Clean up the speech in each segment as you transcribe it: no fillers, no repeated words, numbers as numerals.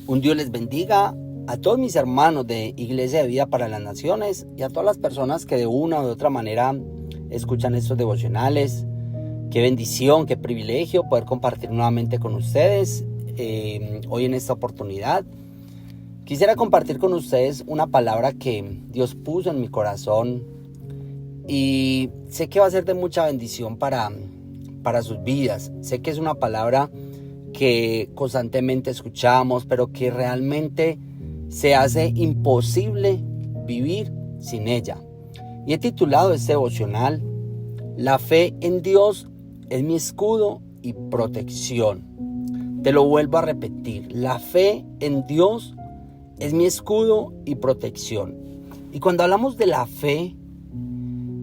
Un Dios les bendiga a todos mis hermanos de Iglesia de Vida para las Naciones y a todas las personas que de una u otra manera escuchan estos devocionales. Qué bendición, qué privilegio poder compartir nuevamente con ustedes hoy en esta oportunidad. Quisiera compartir con ustedes una palabra que Dios puso en mi corazón y sé que va a ser de mucha bendición para sus vidas. Sé que es una palabra que constantemente escuchamos, pero que realmente se hace imposible vivir sin ella. Y he titulado este devocional: La fe en Dios es mi escudo y protección. Te lo vuelvo a repetir: la fe en Dios es mi escudo y protección. Y cuando hablamos de la fe,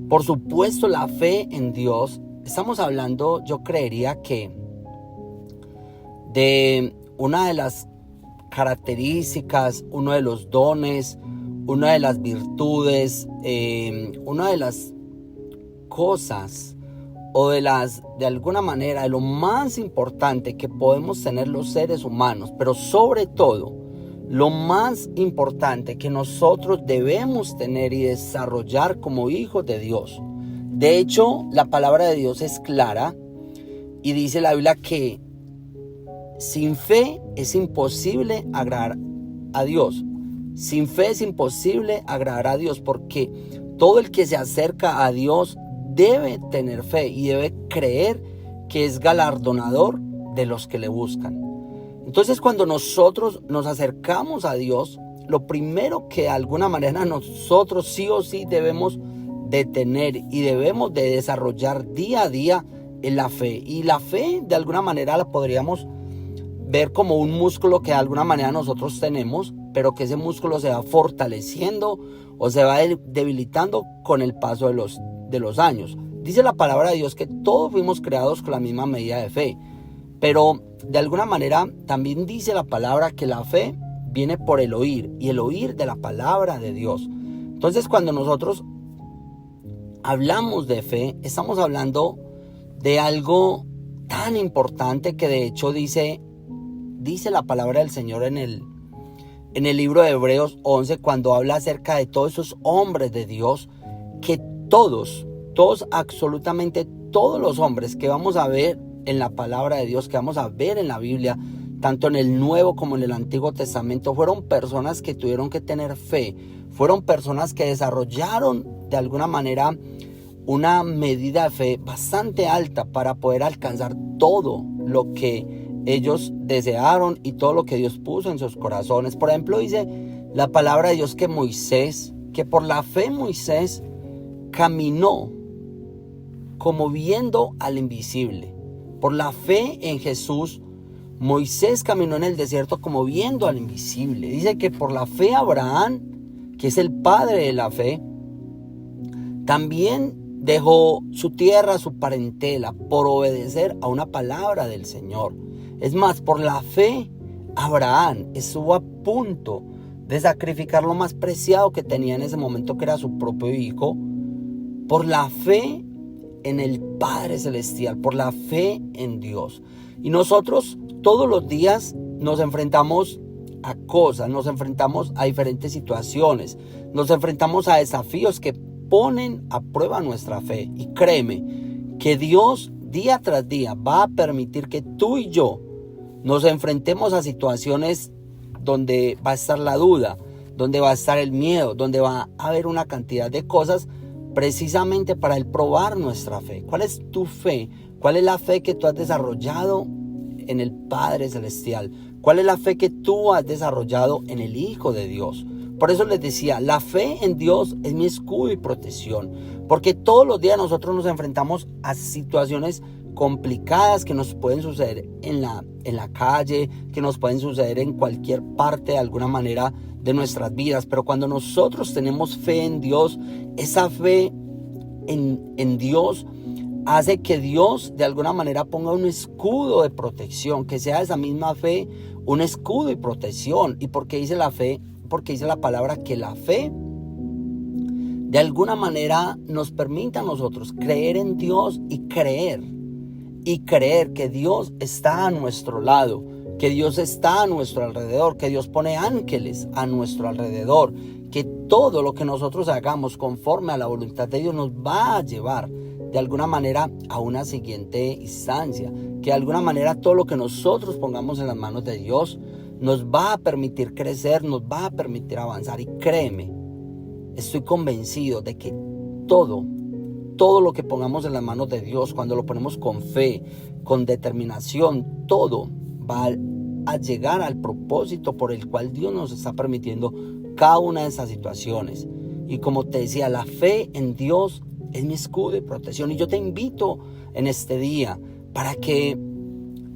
por supuesto la fe en Dios, estamos hablando, yo creería que de una de las características, uno de los dones, una de las virtudes, una de las cosas o de alguna manera de lo más importante que podemos tener los seres humanos, pero sobre todo lo más importante que nosotros debemos tener y desarrollar como hijos de Dios. De hecho, la palabra de Dios es clara y dice la Biblia que sin fe es imposible agradar a Dios. Sin fe es imposible agradar a Dios, porque todo el que se acerca a Dios debe tener fe y debe creer que es galardonador de los que le buscan. Entonces, cuando nosotros nos acercamos a Dios, lo primero que de alguna manera nosotros sí o sí debemos de tener y debemos de desarrollar día a día es la fe. Y la fe de alguna manera la podríamos ver como un músculo que de alguna manera nosotros tenemos, pero que ese músculo se va fortaleciendo o se va debilitando con el paso de los años. Dice la palabra de Dios que todos fuimos creados con la misma medida de fe, pero de alguna manera también dice la palabra que la fe viene por el oír, y el oír de la palabra de Dios. Entonces, cuando nosotros hablamos de fe, estamos hablando de algo tan importante que de hecho dice la palabra del Señor en el libro de Hebreos 11, cuando habla acerca de todos esos hombres de Dios, que todos, absolutamente todos los hombres que vamos a ver en la palabra de Dios, que vamos a ver en la Biblia, tanto en el Nuevo como en el Antiguo Testamento, fueron personas que tuvieron que tener fe, fueron personas que desarrollaron de alguna manera una medida de fe bastante alta para poder alcanzar todo lo que ellos desearon y todo lo que Dios puso en sus corazones. Por ejemplo, dice la palabra de Dios que por la fe Moisés caminó como viendo al invisible. Por la fe en Jesús, Moisés caminó en el desierto como viendo al invisible. Dice que por la fe Abraham, que es el padre de la fe, también dejó su tierra, su parentela, por obedecer a una palabra del Señor. Es más, por la fe, Abraham estuvo a punto de sacrificar lo más preciado que tenía en ese momento, que era su propio hijo, por la fe en el Padre Celestial, por la fe en Dios. Y nosotros todos los días nos enfrentamos a cosas, nos enfrentamos a diferentes situaciones, nos enfrentamos a desafíos que ponen a prueba nuestra fe. Y créeme que Dios día tras día va a permitir que tú y yo nos enfrentemos a situaciones donde va a estar la duda, donde va a estar el miedo, donde va a haber una cantidad de cosas precisamente para el probar nuestra fe. ¿Cuál es tu fe? ¿Cuál es la fe que tú has desarrollado en el Padre Celestial? ¿Cuál es la fe que tú has desarrollado en el Hijo de Dios? Por eso les decía, la fe en Dios es mi escudo y protección, porque todos los días nosotros nos enfrentamos a situaciones complicadas que nos pueden suceder en la calle, que nos pueden suceder en cualquier parte de alguna manera de nuestras vidas. Pero cuando nosotros tenemos fe en Dios, esa fe en Dios hace que Dios de alguna manera ponga un escudo de protección, que sea esa misma fe un escudo y protección. ¿Y por qué dice la fe? Porque dice la palabra que la fe de alguna manera nos permite a nosotros creer en Dios y creer que Dios está a nuestro lado, que Dios está a nuestro alrededor, que Dios pone ángeles a nuestro alrededor, que todo lo que nosotros hagamos conforme a la voluntad de Dios nos va a llevar de alguna manera a una siguiente instancia, que de alguna manera todo lo que nosotros pongamos en las manos de Dios nos va a permitir crecer, nos va a permitir avanzar. Y créeme, estoy convencido de que todo lo que pongamos en las manos de Dios, cuando lo ponemos con fe, con determinación, todo va a llegar al propósito por el cual Dios nos está permitiendo cada una de esas situaciones. Y como te decía, la fe en Dios es mi escudo y protección. Y yo te invito en este día para que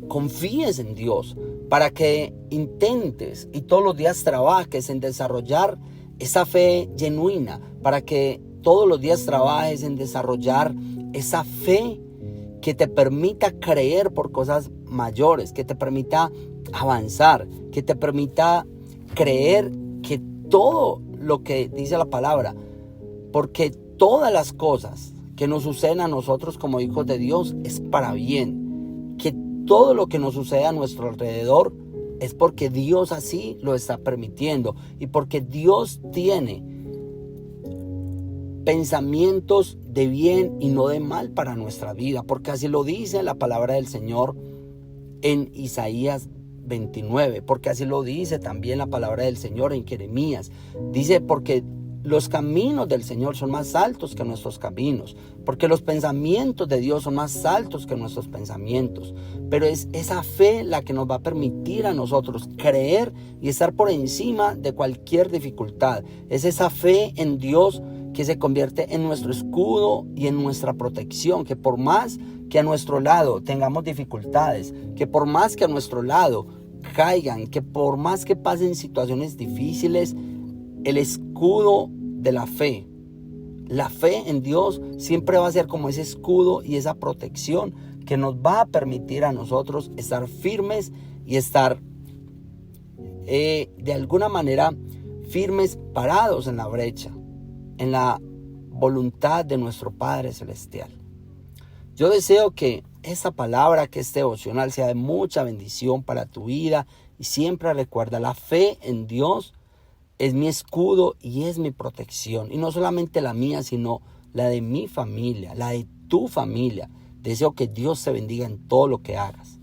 confíes en Dios, para que intentes y todos los días trabajes en desarrollar esa fe genuina, para que todos los días trabajes en desarrollar esa fe que te permita creer por cosas mayores, que te permita avanzar, que te permita creer que todo lo que dice la palabra, porque todas las cosas que nos suceden a nosotros como hijos de Dios es para bien, que todo lo que nos sucede a nuestro alrededor es porque Dios así lo está permitiendo y porque Dios tiene pensamientos de bien y no de mal para nuestra vida, porque así lo dice la palabra del Señor en Isaías 29, porque así lo dice también la palabra del Señor en Jeremías. Dice, porque los caminos del Señor son más altos que nuestros caminos, porque los pensamientos de Dios son más altos que nuestros pensamientos. Pero es esa fe la que nos va a permitir a nosotros creer y estar por encima de cualquier dificultad. Es esa fe en Dios que se convierte en nuestro escudo y en nuestra protección, que por más que a nuestro lado tengamos dificultades, que por más que a nuestro lado caigan, que por más que pasen situaciones difíciles, el escudo de la fe en Dios siempre va a ser como ese escudo y esa protección que nos va a permitir a nosotros estar firmes y estar de alguna manera firmes, parados en la brecha, en la voluntad de nuestro Padre Celestial. Yo deseo que esta palabra, que este devocional sea de mucha bendición para tu vida, y siempre recuerda, la fe en Dios es mi escudo y es mi protección, y no solamente la mía, sino la de mi familia, la de tu familia. Deseo que Dios te bendiga en todo lo que hagas.